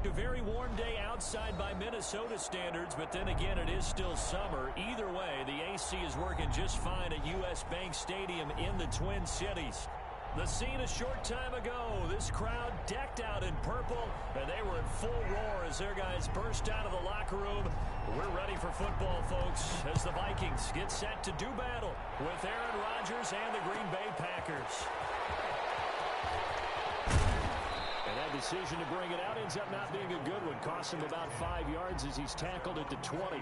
a very warm day outside by Minnesota standards, but then again, it is still summer. Either way, the AC is working just fine at U.S. Bank Stadium in the Twin Cities. The scene a short time ago, this crowd decked out in purple, and they were in full roar as their guys burst out of the locker room. We're ready for football, folks, as the Vikings get set to do battle with Aaron Rodgers and the Green Bay Packers. And that decision to bring it out ends up not being a good one. Cost him about 5 yards as he's tackled at the 20.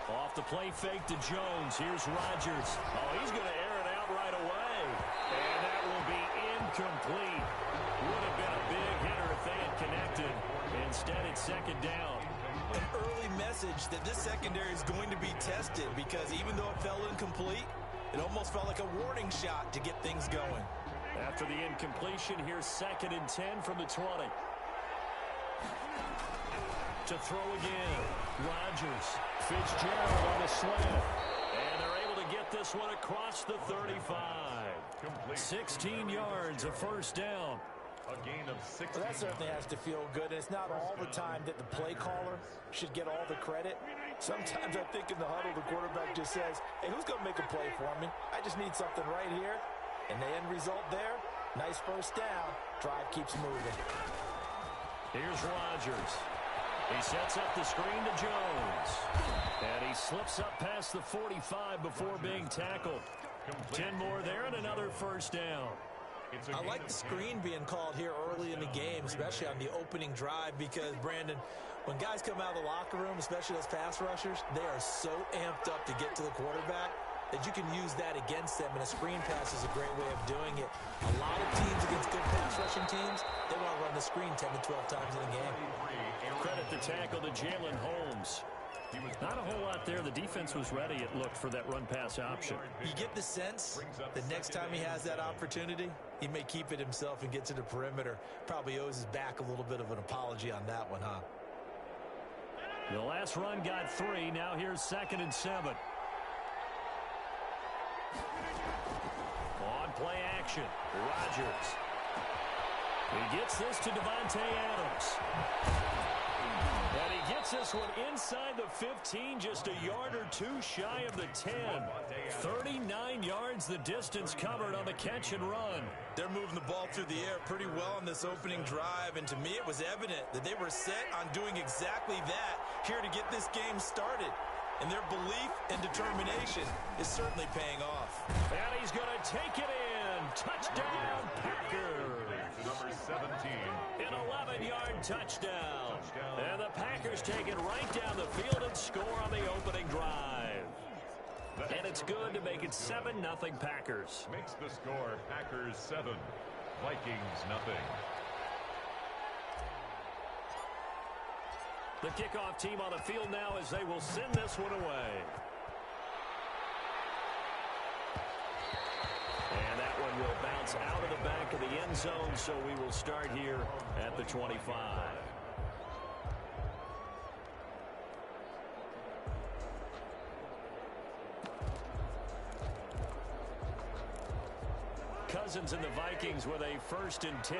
Off the play fake to Jones. Here's Rodgers. Oh, he's going to air it out right away. And that will be incomplete. Would have been a big hitter if they had connected. Instead, it's second down. An early message that this secondary is going to be tested because even though it fell incomplete, it almost felt like a warning shot to get things going. After the incompletion, here's 2nd and 10 from the 20. To throw again. Rodgers. Fitzgerald on a slant. And they're able to get this one across the 35. Complete. 16 yards, a first down. A gain of 6. Well, that certainly has to feel good. It's not all the time that the play caller should get all the credit. Sometimes I think in the huddle, the quarterback just says, hey, who's going to make a play for me? I just need something right here. And the end result there, nice first down. Drive keeps moving. Here's Rodgers. He sets up the screen to Jones. And he slips up past the 45 before being tackled. 10 more there and another first down. I like the screen being called here early in the game, especially on the opening drive, because, Brandon, when guys come out of the locker room, especially those pass rushers, they are so amped up to get to the quarterback that you can use that against them, and a screen pass is a great way of doing it. A lot of teams against good pass rushing teams, they want to run the screen 10 to 12 times in a game. Credit the tackle to Jalen Holmes. Not a whole lot there. The defense was ready, it looked, for that run-pass option. You get the sense that next time he has that opportunity, he may keep it himself and get to the perimeter. Probably owes his back a little bit of an apology on that one, huh? The last run got 3. Now here's 2nd and 7. On play action, Rodgers. He gets this to Devontae Adams. And he gets this one inside the 15, just a yard or two shy of the 10. 39 yards the distance covered on the catch and run. They're moving the ball through the air pretty well on this opening drive, and to me it was evident that they were set on doing exactly that here to get this game started. And their belief and determination is certainly paying off. And he's going to take it in. Touchdown, Packers. Number 17. An 11-yard touchdown. And the Packers take it right down the field and score on the opening drive. And it's good to make it 7-0 Packers. Makes the score Packers 7, Vikings 0. The kickoff team on the field now as they will send this one away. And that one will bounce out of the back of the end zone, so we will start here at the 25. Cousins and the Vikings with a 1st and 10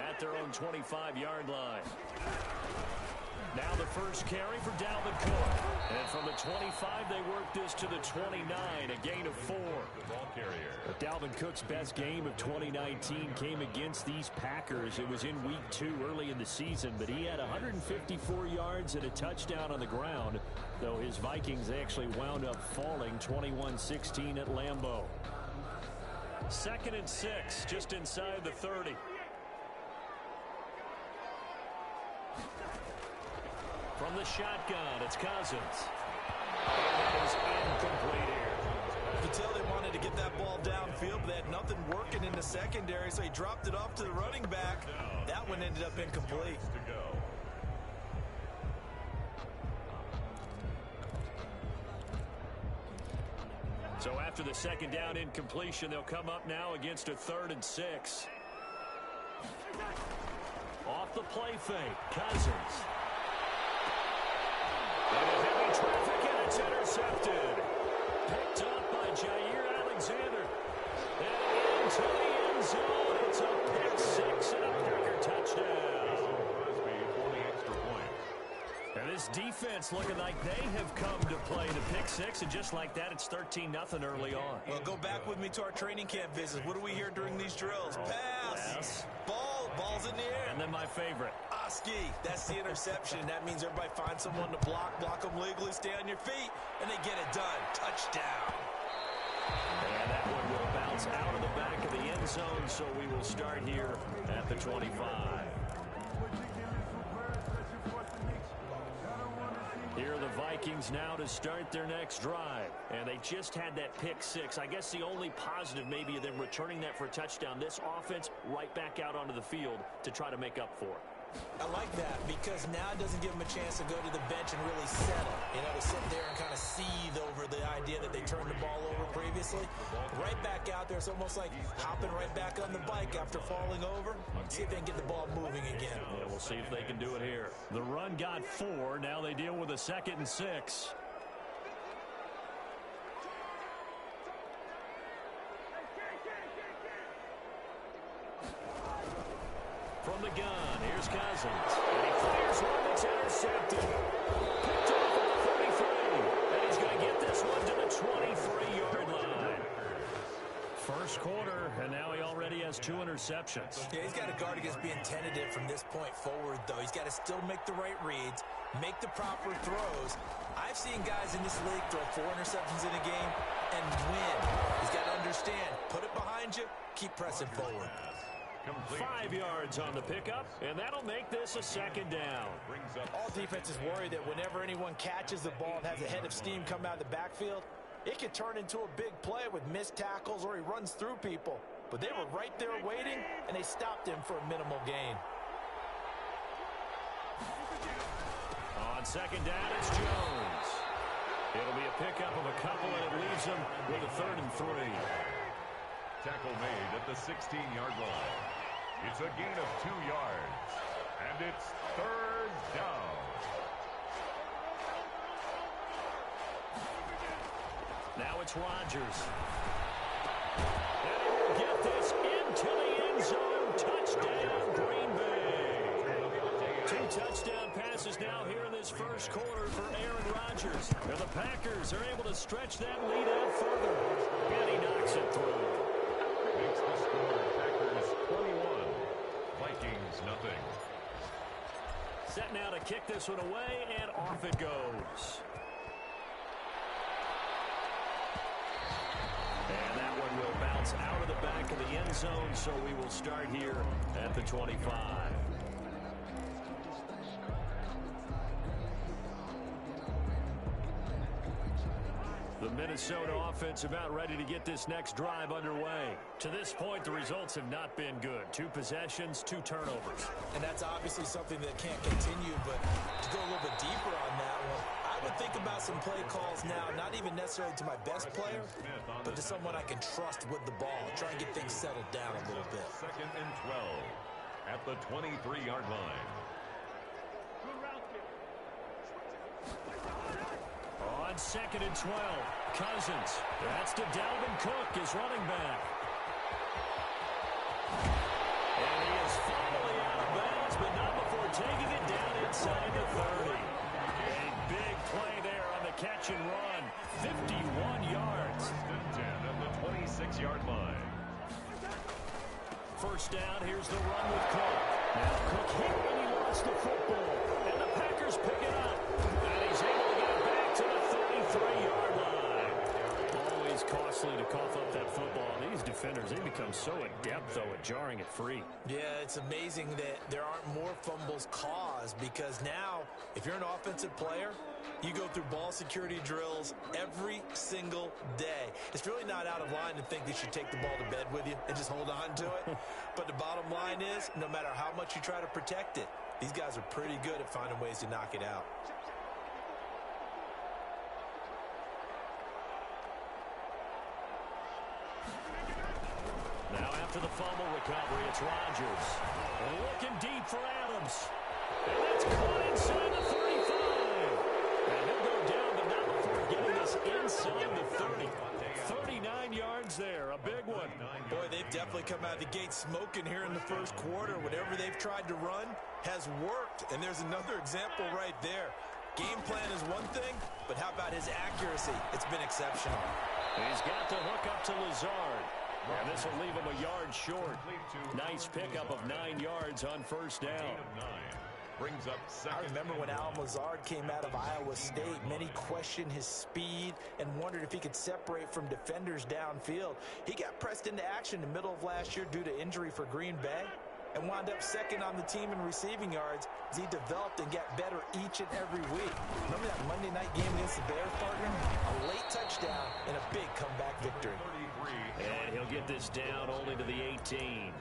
at their own 25-yard line. Now the first carry for Dalvin Cook. And from the 25, they work this to the 29, a gain of 4. Ball carrier. But Dalvin Cook's best game of 2019 came against these Packers. It was in week 2 early in the season, but he had 154 yards and a touchdown on the ground, though his Vikings actually wound up falling 21-16 at Lambeau. 2nd and 6, just inside the 30. From the shotgun, it's Cousins. And that is incomplete here. You can tell they wanted to get that ball downfield, but they had nothing working in the secondary, so he dropped it off to the running back. That one ended up incomplete. So after the second down incompletion, they'll come up now against a 3rd and 6. Off the play fake, Cousins. Into heavy traffic, and it's intercepted. Picked up by Jair Alexander. And into the end zone. It's a pick 6 and a Packer touchdown. And this defense looking like they have come to play the pick 6, and just like that, it's 13-0 early on. Well, go back with me to our training camp visits. What do we hear during these drills? Pass. Ball's in the air. And then my favorite. Oski, that's the interception. That means everybody finds someone to block them legally, stay on your feet, and they get it done. Touchdown. And that one will bounce out of the back of the end zone, so we will start here at the 25. Here are the Vikings now to start their next drive. And they just had that pick 6. I guess the only positive maybe of them returning that for a touchdown. This offense right back out onto the field to try to make up for it. I like that because now it doesn't give them a chance to go to the bench and really settle. You know, to sit there and kind of seethe over the idea that they turned the ball over previously. Right back out there, it's almost like hopping right back on the bike after falling over. See if they can get the ball moving again. Yeah, we'll see if they can do it here. The run got 4. Now they deal with a 2nd and 6. From the gun, here's Cousins. And he fires one that's intercepted. Picked off at the 33. And he's going to get this one to the 23-yard line. First quarter, and now he already has 2 interceptions. Yeah, he's got to guard against being tentative from this point forward, though. He's got to still make the right reads, make the proper throws. I've seen guys in this league throw 4 interceptions in a game and win. He's got to understand, put it behind you, keep pressing forward. 5 yards on the pickup, and that'll make this a 2nd down. All defenses worry that whenever anyone catches the ball and has a head of steam come out of the backfield, it can turn into a big play with missed tackles or he runs through people. But they were right there waiting, and they stopped him for a minimal gain. On 2nd down, it's Jones. It'll be a pickup of a couple, and it leaves him with a 3rd and 3. Tackle made at the 16-yard line. It's a gain of 2 yards, and it's 3rd down. Now it's Rodgers. And he will get this into the end zone. Touchdown, Green Bay. 2 touchdown passes now here in this first quarter for Aaron Rodgers. And the Packers are able to stretch that lead out further. And he knocks it through. Makes the score Packers 21, Vikings nothing. Set now to kick this one away, and off it goes. And that one will bounce out of the back of the end zone, so we will start here at the 25. The Minnesota offense about ready to get this next drive underway. To this point, the results have not been good. 2 possessions, 2 turnovers. And that's obviously something that can't continue, but to go a little bit deeper on that one, I would think about some play calls now, not even necessarily to my best player, but to someone I can trust with the ball. Try and get things settled down a little bit. 2nd and 12 at the 23-yard line. On 2nd and 12, Cousins. That's to Dalvin Cook, his running back. And he is finally out of bounds, but not before taking it down inside the 30. A big play there on the catch and run. 51 yards. 10 at the 26-yard line. First down, here's the run with Cook. Now Cook hit when he lost the football. And the Packers pick it up. And he's able to get it back to the 33-yard line. Always costly to cough up that football. These defenders, they become so adept, though, at jarring it free. Yeah, it's amazing that there aren't more fumbles caused, because now, if you're an offensive player, you go through ball security drills every single day. It's really not out of line to think you should take the ball to bed with you and just hold on to it. But the bottom line is, no matter how much you try to protect it, these guys are pretty good at finding ways to knock it out. Now after the fumble recovery, it's Rodgers. Looking deep for Adams. And that's caught inside the 35. And he'll go down, but not before getting this inside the 30. 39 yards there, a big one. Boy, they've definitely come out of the gate smoking here in the first quarter. Whatever they've tried to run has worked. And there's another example right there. Game plan is one thing, but how about his accuracy? It's been exceptional. He's got to hook up to Lazard. And this will leave him a yard short. Nice pickup of 9 yards on first down. Brings up I remember when Al Lazard came out of Iowa State, many questioned his speed and wondered if he could separate from defenders downfield. He got pressed into action in the middle of last year due to injury for Green Bay and wound up second on the team in receiving yards as he developed and got better each and every week. Remember that Monday night game against the Bears, partner? A late touchdown and a big comeback victory. And he'll get this down only to the 18.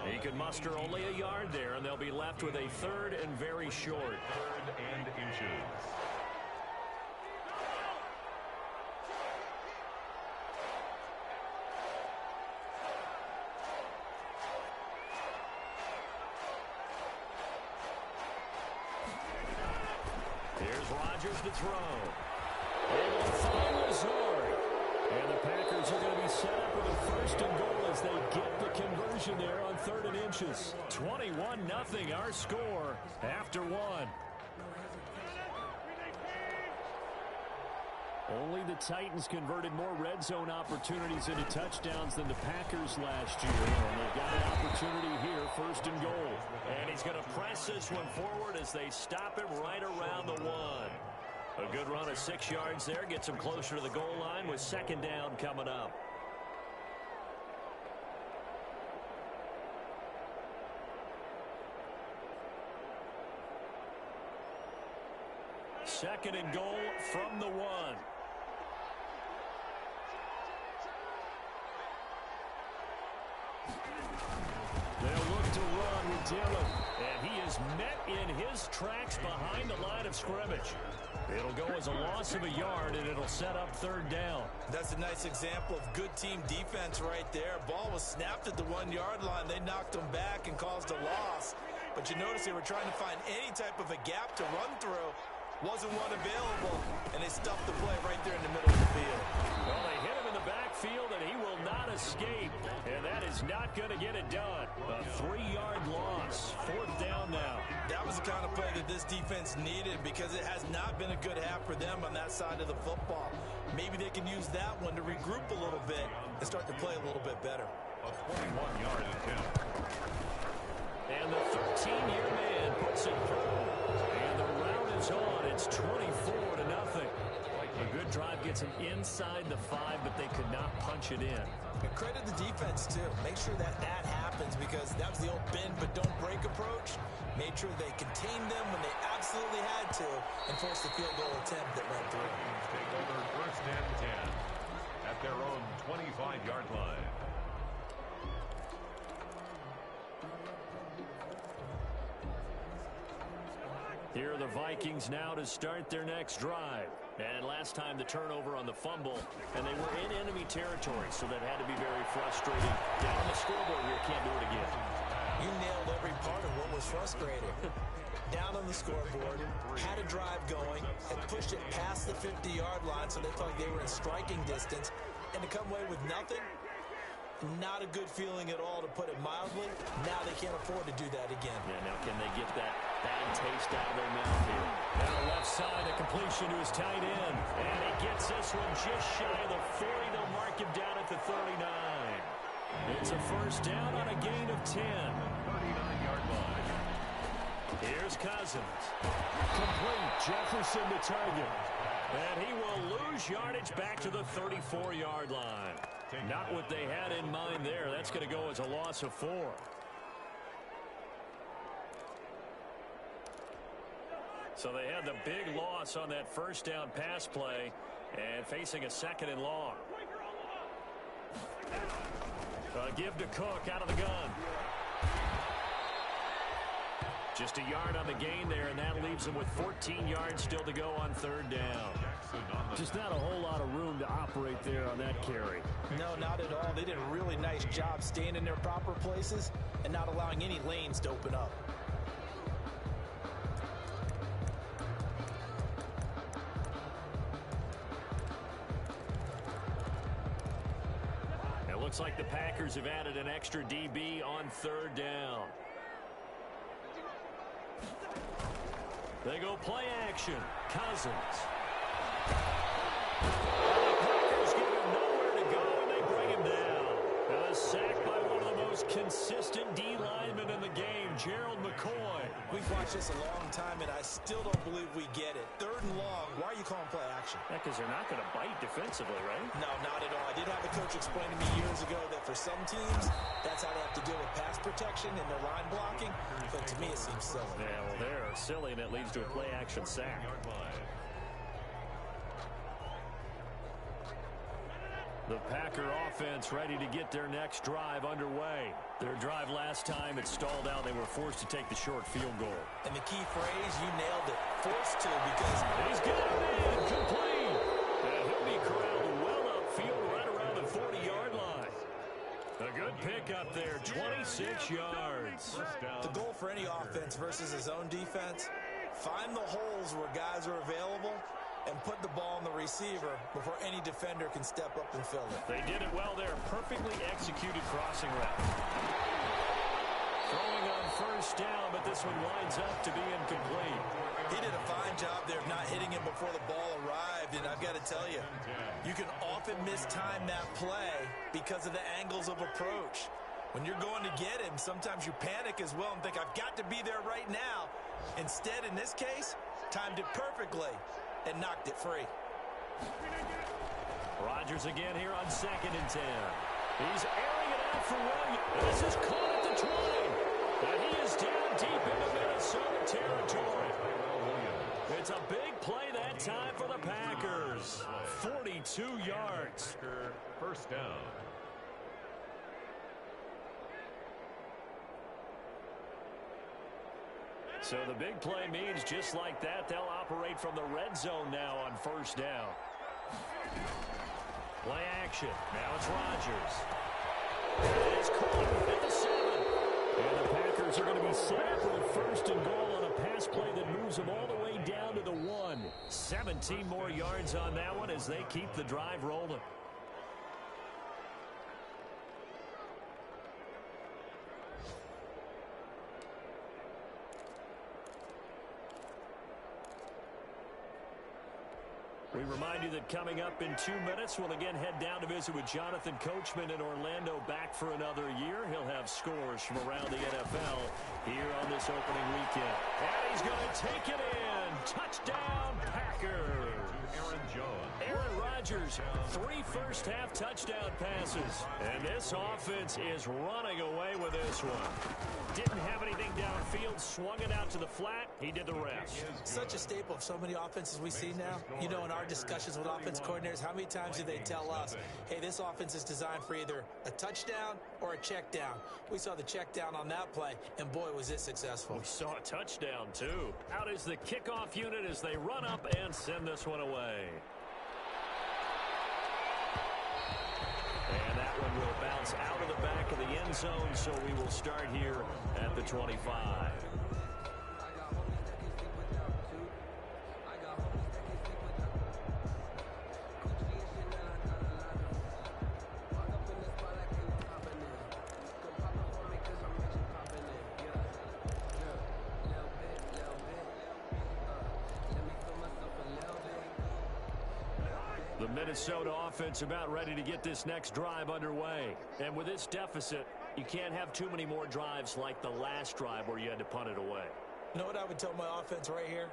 He could muster only a yard there, and they'll be left with a third and very short. Third and inches. Here's Rodgers to throw. And they'll find Lazard. And the Packers are going to be set up with a first and goal as they get the conversion there on third and inches. 21-0 our score after one. Only the Titans converted more red zone opportunities into touchdowns than the Packers last year. And they've got an opportunity here, first and goal. And he's going to press this one forward as they stop him right around the one. A good run of 6 yards there. Gets him closer to the goal line with second down coming up. Second and goal from the one. They'll look to run with Dillon. And he is met in his tracks behind the line of scrimmage. It'll go as a loss of a yard, and it'll set up third down. That's a nice example of good team defense right there. Ball was snapped at the 1 yard line. They knocked him back and caused a loss. But you notice they were trying to find any type of a gap to run through. Wasn't one available, and they stuffed the play right there in the middle of the field. Well, they hit him in the backfield, and he will not escape. And that is not going to get it done. A 3-yard loss. Fourth down now. That was the kind of play that this defense needed, because it has not been a good half for them on that side of the football. Maybe they can use that one to regroup a little bit and start to play a little bit better. A 21-yard attempt. And the 13-year man puts it through. And the round is on. It's 24-0. A good drive gets him inside the 5, but they could not punch it in. And credit the defense, too. Make sure that happens, because that was the old bend but don't break approach. Made sure they contained them when they absolutely had to and forced the field goal attempt that went through. Take over first and 10 at their own 25-yard line. Here are the Vikings now to start their next drive. And last time the turnover on the fumble, and they were in enemy territory, so that had to be very frustrating. Down on the scoreboard here, can't do it again. You nailed every part of what was frustrating. Down on the scoreboard, had a drive going, and pushed it past the 50-yard line, so they felt like they were in striking distance, and to come away with nothing, not a good feeling at all, to put it mildly. Now they can't afford to do that again. Yeah, now can they get that bad taste out of their mouth here? And a left side, a completion to his tight end. And he gets this one just shy of the 40. They'll mark him down at the 39. It's a first down on a gain of 10. 39-yard line. Here's Cousins. Complete. Jefferson to target. And he will lose yardage back to the 34-yard line. Not what they had in mind there. That's going to go as a loss of 4. So they had the big loss on that first down pass play and facing a 2nd and long. Give to Cook out of the gun. Just a yard on the gain there, and that leaves them with 14 yards still to go on 3rd down. Just not a whole lot of room to operate there on that carry. No, not at all. They did a really nice job staying in their proper places and not allowing any lanes to open up. It looks like the Packers have added an extra DB on 3rd down. They go play action. Cousins. The Packers give him nowhere to go, and they bring him down. A sack by one of the most consistent D linemen in the game, Gerald McCoy. We've watched this a long time, and I still don't believe we get it. 3rd and long. Why are you calling play action? Yeah, because they're not going to bite defensively, right? No, not at all. I did have a coach explain to me years ago that for some teams, that's how they have to deal with pass protection and their line blocking. But to me, it seems silly. Yeah, well, they're silly, and it leads to a play-action sack. The Packer offense ready to get their next drive underway. Their drive last time, it stalled out. They were forced to take the short field goal. And the key phrase, you nailed it. Forced to, because he's got it in, complete. And he'll be corralled well upfield right around the 40-yard line. A good pickup there, 26 yards. The goal for any offense versus his own defense, find the holes where guys are available and put the ball on the receiver before any defender can step up and fill it. They did it well there. Perfectly executed crossing route. Throwing on 1st down, but this one winds up to be incomplete. He did a fine job there of not hitting him before the ball arrived, and I've got to tell you, you can often mistime that play because of the angles of approach. When you're going to get him, sometimes you panic as well and think, I've got to be there right now. Instead, in this case, timed it perfectly and knocked it free. Rodgers again here on 2nd and 10. He's airing it out for Williams. This is caught at the 20. And he is down deep into Minnesota territory. It's a big play that time for the Packers. 42 yards. 1st down. So the big play means just like that, they'll operate from the red zone now on 1st down. Play action. Now it's Rodgers. It's caught at the 7. And the Packers are going to be set up with 1st and goal on a pass play that moves them all the way down to the 1. 17 more yards on that one as they keep the drive rolling. We remind you that coming up in 2 minutes, we'll again head down to visit with Jonathan Coachman in Orlando, back for another year. He'll have scores from around the NFL here on this opening weekend. And he's going to take it in. Touchdown, Packers. Aaron Rodgers, 3 first-half touchdown passes. And this offense is running away with this one. Didn't have anything downfield, swung it out to the flat. He did the rest. Such a staple of so many offenses we see now. You know, in our discussions with offense coordinators, how many times do they tell us, hey, this offense is designed for either a touchdown or a check down? We saw the check down on that play, and boy, was it successful. We saw a touchdown, too. Out is the kickoff unit as they run up and send this one away. And that one will bounce out of the back of the end zone, so we will start here at the 25. The Minnesota offense about ready to get this next drive underway. And with this deficit, you can't have too many more drives like the last drive where you had to punt it away. You know what I would tell my offense right here?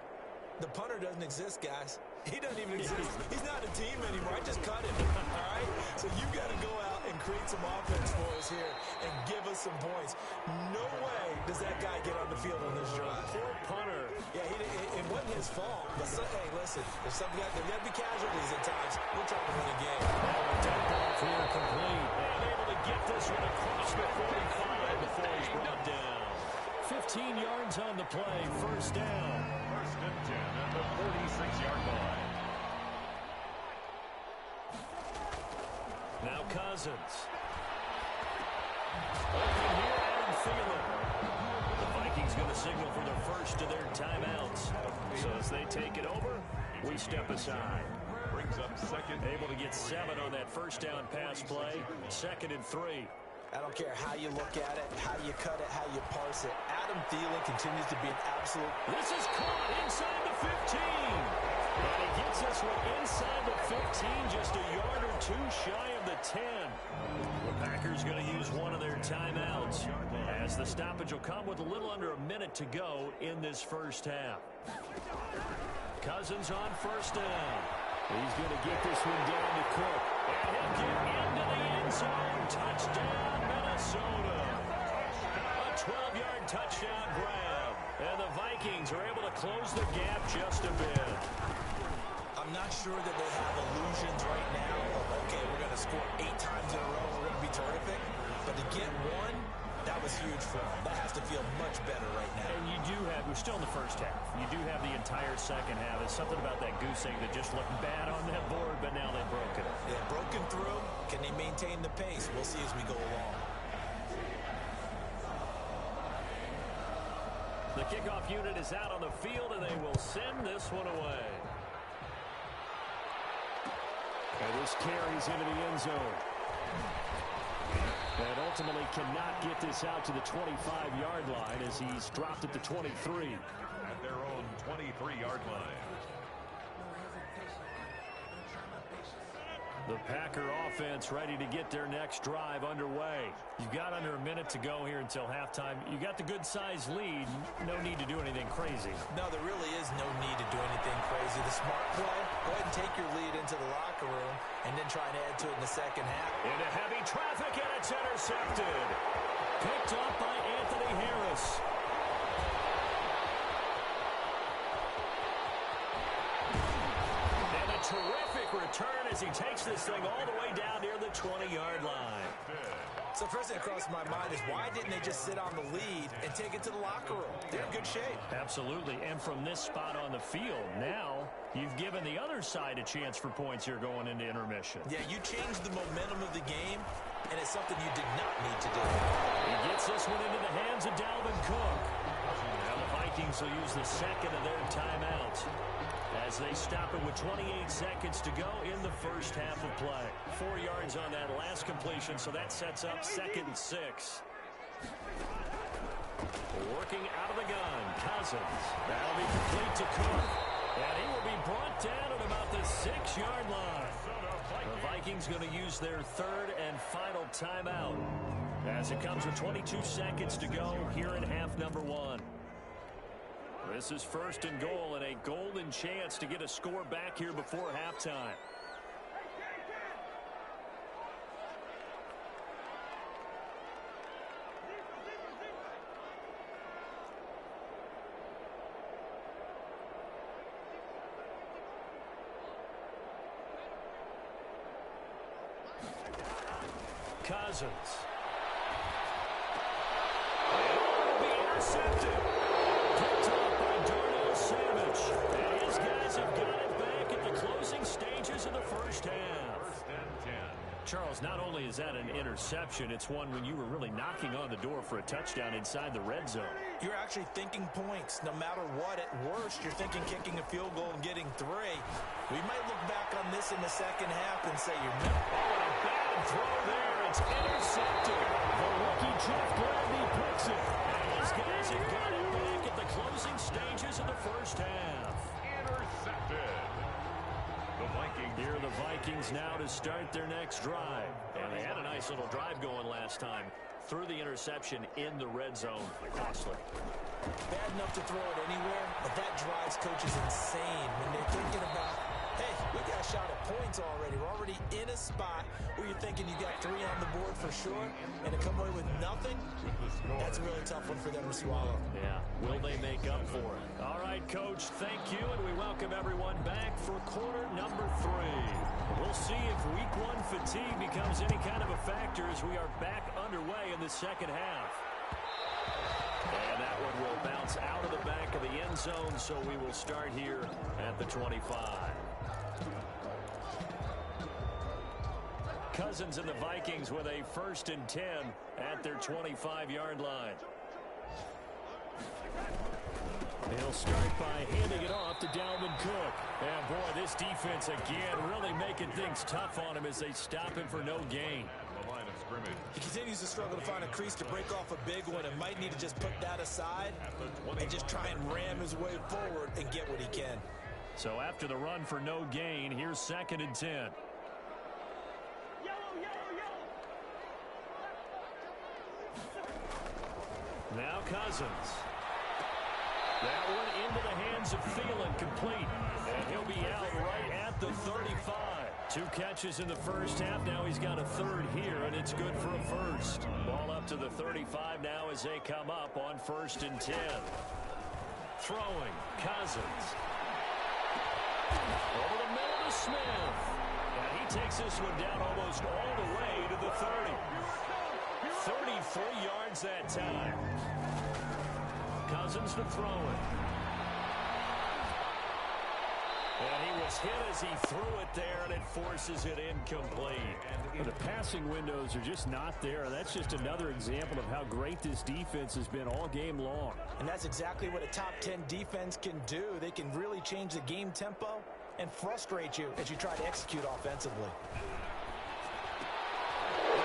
The punter doesn't exist, guys. He doesn't even exist. He's not a team anymore. I just cut him, all right? So you've got to go out and create some offense for us here and give us some points. No way does that guy get on the field on this drive. Poor punter. Yeah, it wasn't his fault. But, hey, listen, there's got to be casualties at times. We're trying to win a game. Dump off here complete. And able to get this one across the 45 before he's brought down. 15 yards on the play. First down. First and 10 at the 46-yard line. Now Cousins. Open here, Adam Thielen. The Vikings going to signal for the first of their timeouts. So as they take it over, we step aside. Brings up second. Able to get 7 on that first down pass play. 2nd and 3. I don't care how you look at it, how you cut it, how you parse it. Adam Thielen continues to be an absolute... This is caught inside the 15. And he gets this one inside the 15, just a yard or two shy of the 10. The Packers going to use one of their timeouts as the stoppage will come with a little under a minute to go in this first half. Cousins on first down. He's going to get this one down to Cook. And he'll get into the end zone. Touchdown, Minnesota. A 12-yard touchdown grab. And the Vikings are able to close the gap just a bit. I'm not sure that they have illusions right now of, okay, we're going to score 8 times in a row. We're going to be terrific. But to get one, that was huge for them. That has to feel much better right now. And you do have, we're still in the first half. You do have the entire second half. It's something about that goose egg that just looked bad on that board, but now they've broken it. Yeah, broken through. Can they maintain the pace? We'll see as we go along. The kickoff unit is out on the field, and they will send this one away. And this carries into the end zone. And ultimately cannot get this out to the 25-yard line as he's dropped at the 23. At their own 23-yard line. The Packer offense ready to get their next drive underway. You've got under a minute to go here until halftime. You got the good-sized lead. No need to do anything crazy. No, there really is no need to do anything crazy. The smart play, go ahead and take your lead into the locker room and then try and add to it in the second half. Into heavy traffic, and it's intercepted. Picked up by Anthony Harris. And a terrific return as he takes this thing all the way down near the 20-yard line. So first thing that crosses my mind is why didn't they just sit on the lead and take it to the locker room? They're in good shape. Absolutely, and from this spot on the field, now you've given the other side a chance for points here going into intermission. Yeah, you changed the momentum of the game, and it's something you did not need to do. He gets this one into the hands of Dalvin Cook. Now the Vikings will use the second of their timeouts as they stop it with 28 seconds to go in the first half of play. 4 yards on that last completion, so that sets up 2nd and 6. Working out of the gun, Cousins. That'll be complete to Cook. And he will be brought down at about the 6-yard line. The Vikings going to use their 3rd and final timeout as it comes with 22 seconds to go here in half number 1. This is 1st and goal and a golden chance to get a score back here before halftime. Cousins. And be intercepted. Picked up by Darnell Savage. And his guys have got it back at the closing stages of the first half. 1st and 10. Charles, not only is that an interception, it's one when you were really knocking on the door for a touchdown inside the red zone. You're actually thinking points. No matter what, at worst, you're thinking kicking a field goal and getting 3. We might look back on this in the second half and say you're not. Oh, and a bad throw there. It's intercepted. The rookie Jeff Gladney picks it. And his guys have got it back at the closing stages of the first half. Intercepted. The Vikings. Here are the Vikings now to start their next drive. And they had a nice little drive going last time. threw the interception in the red zone. Costly. Bad enough to throw it anywhere, but that drives coaches insane when they're thinking about, hey, we got a shot at points already. We're already in a spot where you're thinking you got 3 on the board for sure, and to come away with nothing, that's a really tough one for them to swallow. Yeah, will they make up for it? All right, Coach, thank you, and we welcome everyone back for quarter number 3. We'll see if week 1 fatigue becomes any kind of a factor as we are back underway in the second half. And that one will bounce out of the back of the end zone, so we will start here at the 25. Cousins and the Vikings with a 1st and 10 at their 25-yard line. They'll start by handing it off to Dalvin Cook. And, boy, this defense, again, really making things tough on him as they stop him for no gain. Line of scrimmage. He continues to struggle to find a crease to break off a big one and might need to just put that aside and just try and ram his way forward and get what he can. So after the run for no gain, here's 2nd and 10. Now Cousins. That one into the hands of Thielen, complete. And he'll be out right at the 35. 2 catches in the first half. Now he's got a 3rd here, and it's good for a 1st. Ball up to the 35 now as they come up on 1st and 10. Throwing, Cousins. Over the middle to Smith. And he takes this one down almost all the way to the 30. 33 yards that time. Cousins to throw it. And he was hit as he threw it there, and it forces it incomplete. The passing windows are just not there. That's just another example of how great this defense has been all game long. And that's exactly what a top 10 defense can do. They can really change the game tempo and frustrate you as you try to execute offensively.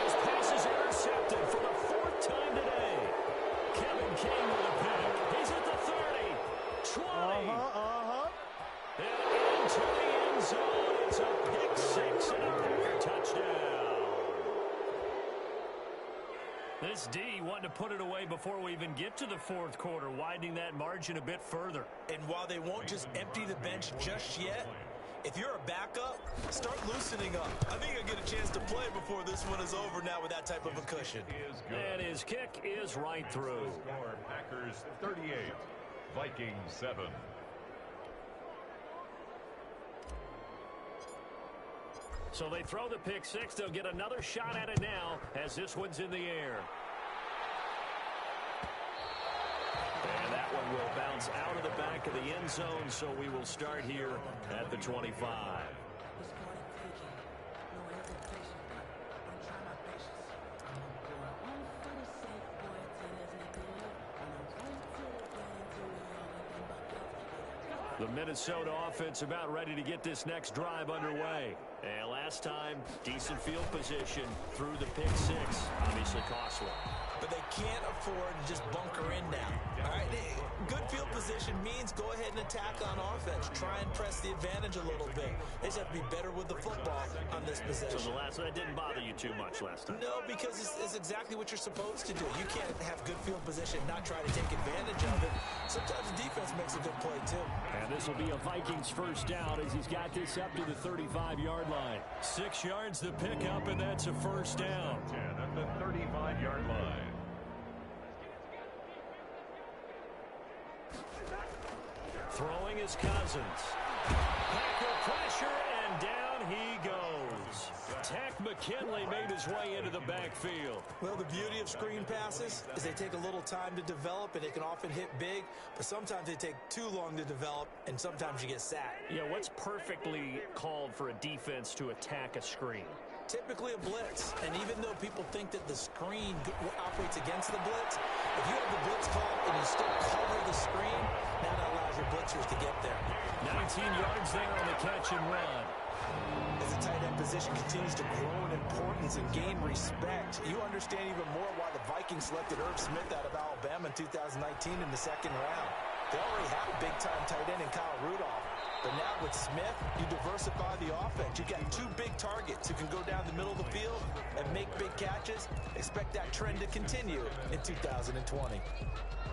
His pass is intercepted for the 4th time today. Kevin King with a pick. He's at the 30, 20. And into the end zone. It's a pick 6 and a Packer touchdown. This D wanting to put it away before we even get to the 4th quarter, widening that margin a bit further. And while they won't just empty the bench just yet, if you're a backup, start loosening up. I think I'll get a chance to play before this one is over now with that type of a cushion. And his kick is right through. Packers 38, Vikings 7. So they throw the pick 6. They'll get another shot at it now as this one's in the air. And that one will bounce out of the back of the end zone, so we will start here at the 25. The Minnesota offense about ready to get this next drive underway. And last time, decent field position through the pick 6. Obviously costly. But they can't afford to just bunker in now. All right, good field position means go ahead and attack on offense. Try and press the advantage a little bit. They just have to be better with the football on this possession. So that didn't bother you too much last time? No, because it's exactly what you're supposed to do. You can't have good field position, not try to take advantage of it. Sometimes the defense makes a good play, too. And this will be a Vikings 1st down as he's got this up to the 35-yard line. 6 yards to pick up, and that's a 1st down. 10 at the 35-yard line. Throwing is Cousins. Packer pressure, and down he goes. Tack McKinley made his way into the backfield. Well, the beauty of screen passes is they take a little time to develop, and they can often hit big, but sometimes they take too long to develop, and sometimes you get sacked. Yeah, what's perfectly called for a defense to attack a screen? Typically a blitz, and even though people think that the screen operates against the blitz, if you have the blitz called and you still cover the screen, now that allows your blitzers to get there. 19 yards there on the catch and run. As the tight end position continues to grow in importance and gain respect, you understand even more why the Vikings selected Irv Smith out of Alabama in 2019 in the 2nd round. They already have a big-time tight end in Kyle Rudolph. But now with Smith, you diversify the offense. You got two big targets who can go down the middle of the field and make big catches. Expect that trend to continue in 2020.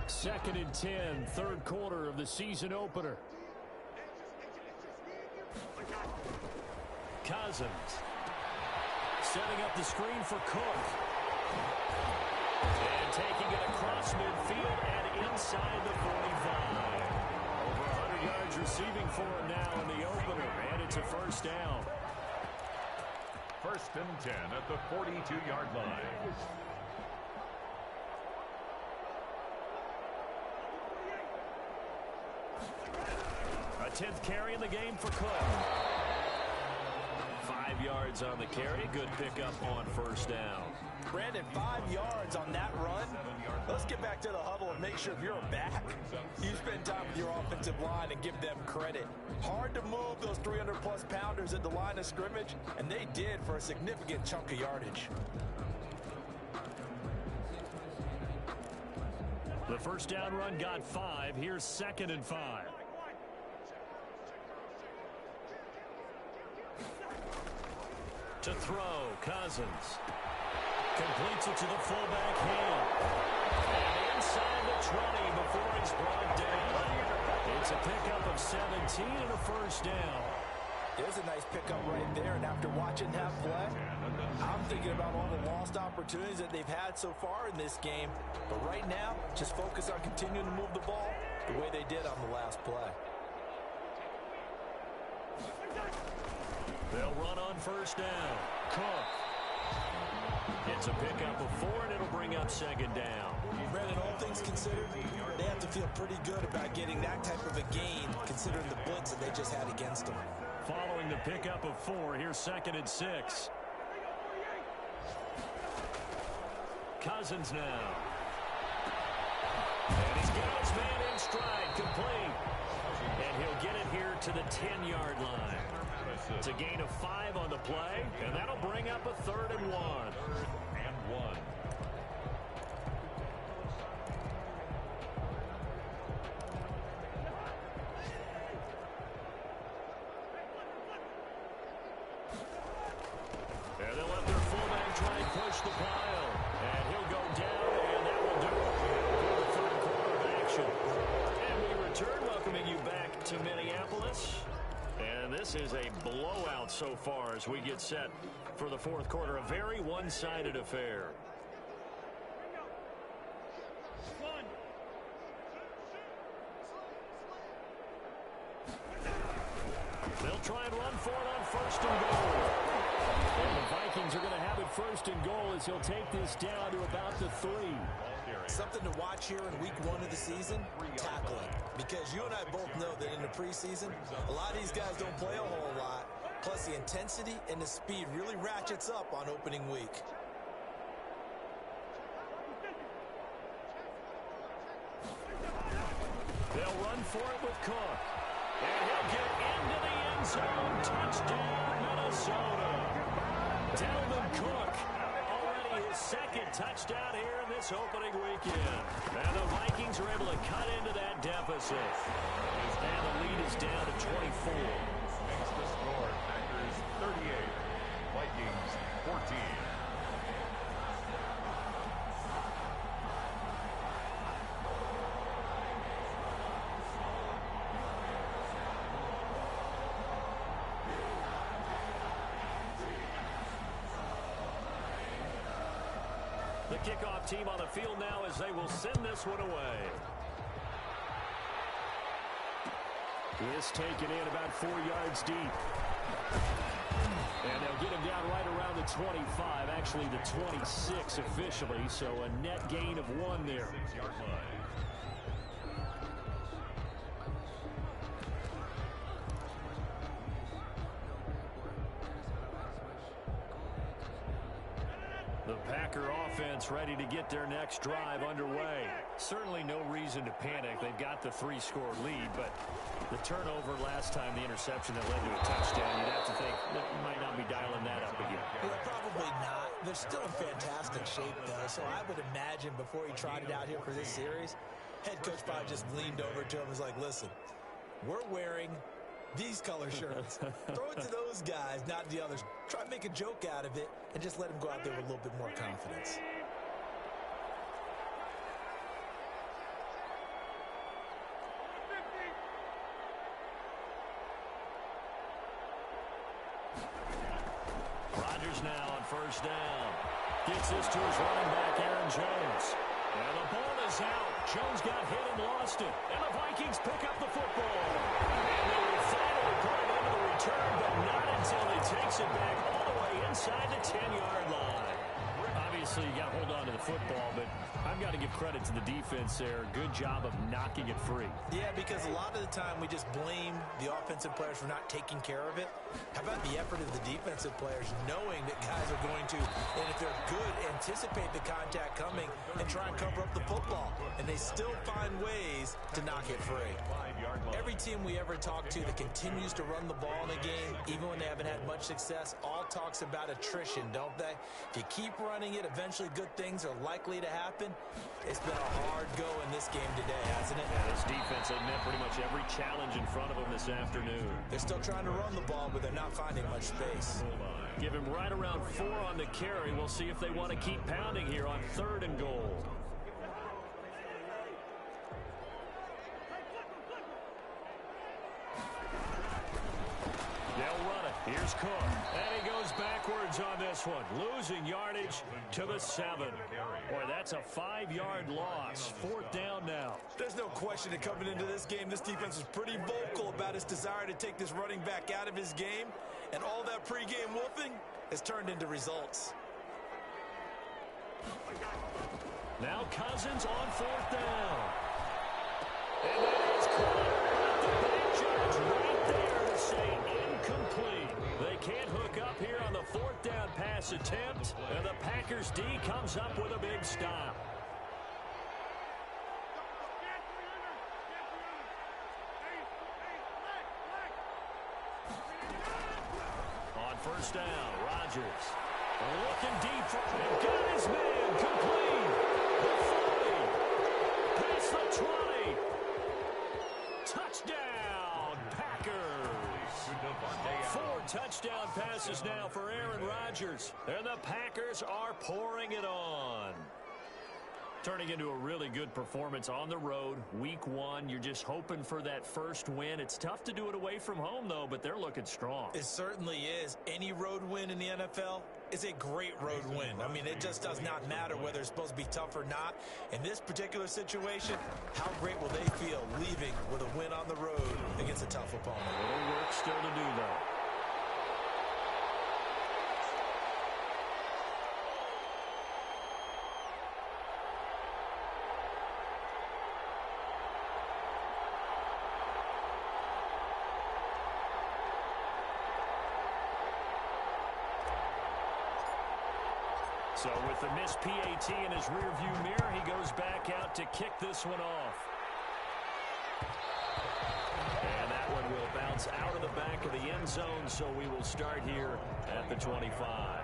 2nd and 10, third quarter of the season opener. Cousins setting up the screen for Cook. And taking it across midfield and inside the 45. Over 100 yards receiving for him now in the opener. And it's a first down. 1st and 10 at the 42-yard line. A 10th carry in the game for Cook. 5 yards on the carry. Good pickup on first down. Brandon, 5 yards on that run. Let's get back to the huddle and make sure if you're a back, you spend time with your offensive line and give them credit. Hard to move those 300-plus pounders at the line of scrimmage, and they did for a significant chunk of yardage. The first down run got 5. Here's 2nd and 5. To throw, Cousins. Completes it to the fullback hand. And inside the 20 before he's brought down. It's a pickup of 17 and a first down. There's a nice pickup right there, and after watching that play, I'm thinking about all the lost opportunities that they've had so far in this game. But right now, just focus on continuing to move the ball the way they did on the last play. They'll run on first down. Cook. It's a pickup of 4, and it'll bring up 2nd down. Brandon, all things considered, they have to feel pretty good about getting that type of a gain, considering the blitz that they just had against them. Following the pickup of 4, here's 2nd and 6. Cousins now. And he's got his man in stride, complete. And he'll get it here to the 10-yard line. It's a gain of 5 on the play, and that'll bring up a 3rd and 1. 3rd and 1. And they'll let their fullback try and push the pile. And he'll go down, and that will do it for the 3rd quarter of action. And we return, welcoming you back to Minneapolis. And this is a blowout so far as we get set for the 4th quarter. A very one-sided affair. They'll try and run for it on 1st and goal. And the Vikings are going to have it 1st and goal as he'll take this down to about the 3. Something to watch here in week 1 of the season, tackling. Because you and I both know that in the preseason, a lot of these guys don't play a whole lot. Plus, the intensity and the speed really ratchets up on opening week. They'll run for it with Cook. And he'll get into the end zone. Touchdown, Minnesota. Dalvin Cook. Already his 2nd touchdown here in this opening weekend. And the Vikings are able to cut into that deficit. And the lead is down to 24. Makes the score. Packers 38. Vikings 14. The kickoff team on the field now as they will send this one away. This taken in about 4 yards deep. And they'll get him down right around the 25, actually the 26 officially, so a net gain of 1 there. 6-yard line. The Packer offense ready to get their next drive underway. Certainly no reason to panic. They've got the 3-score lead, but the turnover last time, the interception that led to a touchdown, you'd have to think that might not be dialing that up again. Well, probably not. They're still in fantastic shape, though, so I would imagine before he trotted out here for this series, head coach probably just leaned over to him and was like, listen, we're wearing these color shirts. Throw it to those guys, not the others. Try to make a joke out of it and just let them go out there with a little bit more confidence. Rodgers now on first down. Gets this to his running back, Aaron Jones. And the ball is out. Jones got hit and lost it. And the Vikings pick up the football. And they will finally put it into the return, but not until he takes it back all the way inside the 10-yard line. Obviously, you got to hold on to the football, but I've got to give credit to the defense there. Good job of knocking it free. Yeah, because a lot of the time we just blame the offensive players for not taking care of it. How about the effort of the defensive players knowing that guys are going to, and if they're good, anticipate the contact coming and try and cover up the football. And they still find ways to knock it free. Every team we ever talk to that continues to run the ball in a game, even when they haven't had much success, all talks about attrition, don't they? If you keep running it, eventually good things are likely to happen. It's been a hard go in this game today, hasn't it? Yeah, this defense had met pretty much every challenge in front of them this afternoon. They're still trying to run the ball, but they're not finding much space. Give him right around 4 on the carry. We'll see if they want to keep pounding here on 3rd and goal. They'll run it. Here's Cook. And he goes backwards on this one. Losing yardage to the 7. Boy, that's a 5-yard loss. 4th down now. There's no question that coming into this game, this defense was pretty vocal about its desire to take this running back out of his game. And all that pregame wolfing has turned into results. Now Cousins on 4th down. And that is caught. The back judge right there to say incomplete. They can't hook up here on the 4th down pass attempt. And the Packers D comes up with a big stop. On first down, Rodgers looking deep for him. Got his man complete. The 40. Past the 20. Touchdown, Packers. 4 touchdown passes now for Aaron Rodgers. And the Packers are pouring it on. Turning into a really good performance on the road. Week 1, you're just hoping for that first win. It's tough to do it away from home, though, but they're looking strong. It certainly is. Any road win in the NFL is a great road win. I mean, it just does not matter whether it's supposed to be tough or not. In this particular situation, how great will they feel leaving with a win on the road against a tough opponent? A little work still to do, though. So with the missed PAT in his rearview mirror, he goes back out to kick this one off. And that one will bounce out of the back of the end zone, so we will start here at the 25.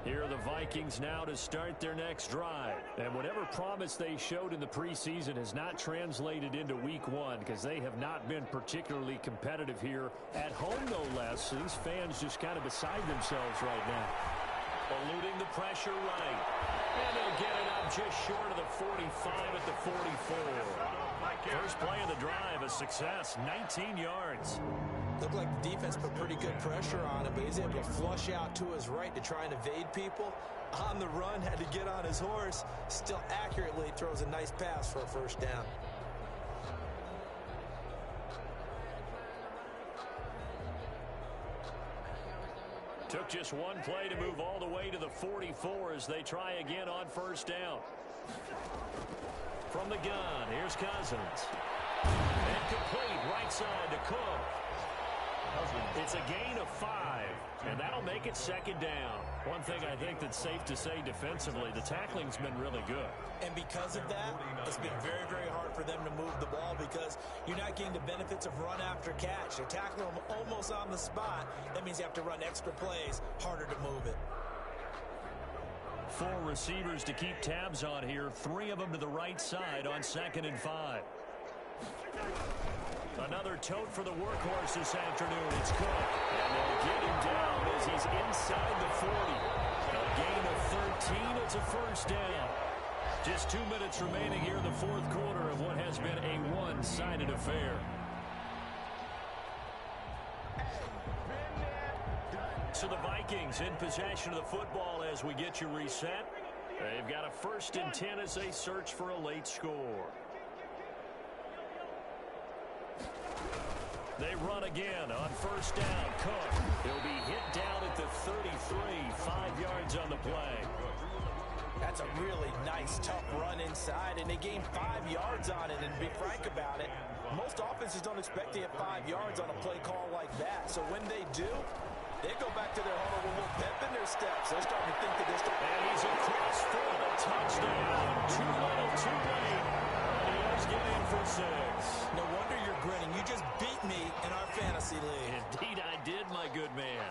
Here are the Vikings now to start their next drive. And whatever promise they showed in the preseason has not translated into week 1 because they have not been particularly competitive here at home, no less. So these fans just kind of beside themselves right now. Eluding the pressure right. And they'll get it up just short of the 45 at the 44. First play of the drive, a success, 19 yards. Looked like the defense put pretty good pressure on him, but he's able to flush out to his right to try and evade people. On the run, had to get on his horse. Still accurately throws a nice pass for a first down. Took just one play to move all the way to the 44 as they try again on first down. From the gun, here's Cousins. And complete right side to Cook. It's a gain of 5, and that'll make it second down. One thing I think that's safe to say defensively, the tackling's been really good. And because of that, it's been very, very hard for them to move the ball because you're not getting the benefits of run after catch. They're tackling them almost on the spot. That means you have to run extra plays, harder to move it. 4 receivers to keep tabs on here. 3 of them to the right side on 2nd and 5. Another tote for the workhorse this afternoon. It's Cook. And they'll get him down as he's inside the 40. A gain of 13. It's a first down. Just 2 minutes remaining here in the fourth quarter of what has been a one-sided affair. So the Vikings in possession of the football as we get you reset. They've got a 1st and 10 as they search for a late score. They run again on 1st down. Cook. He'll be hit down at the 33. 5 yards on the play. That's a really nice, tough run inside, and they gained 5 yards on it. And to be frank about it, most offenses don't expect to get 5 yards on a play call like that. So when they do, they go back to their huddle with a little pep in their steps. They're starting to think that they're starting. And he's across for a touchdown. Too little, too late. And he does get in for 6. No wonder you're grinning. You just beat me in our fantasy league. Indeed I did, my good man.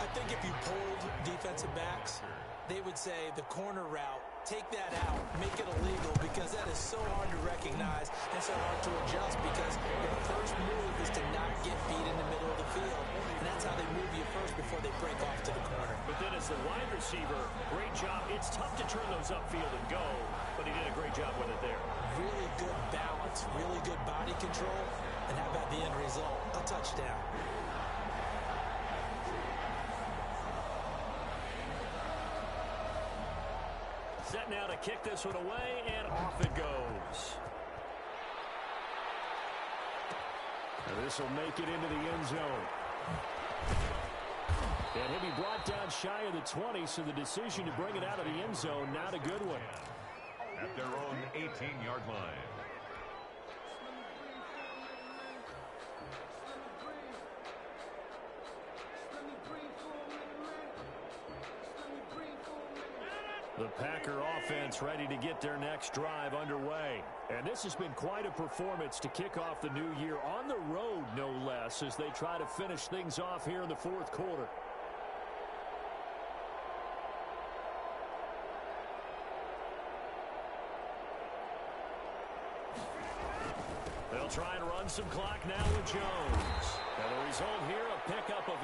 I think if you polled defensive backs, they would say the corner route, take that out, make it illegal, because that is so hard to recognize and so hard to adjust because your first move is to not get beat in the middle of the field. And that's how they move you first before they break off to the corner. But then as the wide receiver, great job. It's tough to turn those upfield and go, but he did a great job with it there. Really good balance, really good body control, and how about the end result? A touchdown. Set now to kick this one away, and off it goes. And this will make it into the end zone. And he'll be brought down shy of the 20, so the decision to bring it out of the end zone, not a good one. At their own 18-yard line. The Packer offense ready to get their next drive underway. And this has been quite a performance to kick off the new year on the road, no less, as they try to finish things off here in the fourth quarter. They'll try and run some clock now with Jones. And the result here, a pickup of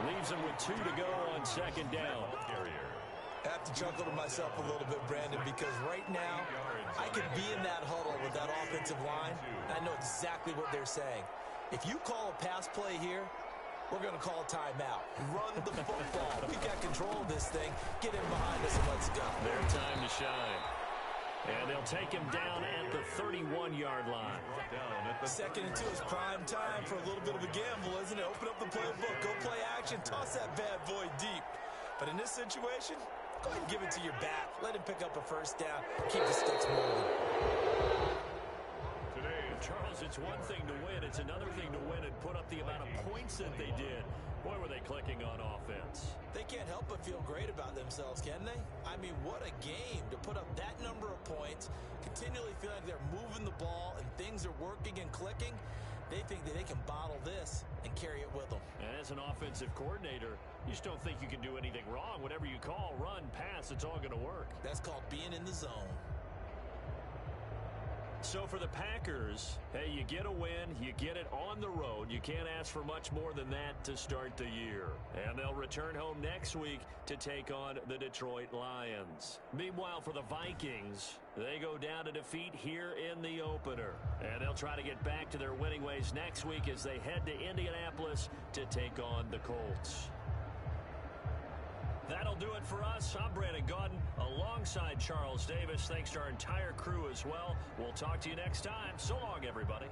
8. Leaves them with 2 to go on 2nd down. I have to chuckle to myself a little bit, Brandon, because right now I could be in that huddle with that offensive line, and I know exactly what they're saying. If you call a pass play here, we're going to call a timeout. Run the football. We've got control of this thing. Get in behind us and let's go. Their time to shine. And they'll take him down at the 31-yard line. 2nd and 2 is prime time for a little bit of a gamble, isn't it? Open up the playbook. Go play action. Toss that bad boy deep. But in this situation, go ahead and give it to your back. Let him pick up a 1st down. Keep the sticks moving. Charles, it's one thing to win. It's another thing to win and put up the amount of points that they did. Boy, were they clicking on offense. They can't help but feel great about themselves, can they? I mean, what a game to put up that number of points, continually feel like they're moving the ball and things are working and clicking. They think that they can bottle this and carry it with them. And as an offensive coordinator, you just don't think you can do anything wrong. Whatever you call, run, pass, it's all going to work. That's called being in the zone. So for the Packers, hey, you get a win, you get it on the road. You can't ask for much more than that to start the year. And they'll return home next week to take on the Detroit Lions. Meanwhile, for the Vikings, they go down to defeat here in the opener. And they'll try to get back to their winning ways next week as they head to Indianapolis to take on the Colts. That'll do it for us. I'm Brandon Gaudin alongside Charles Davis. Thanks to our entire crew as well. We'll talk to you next time. So long, everybody.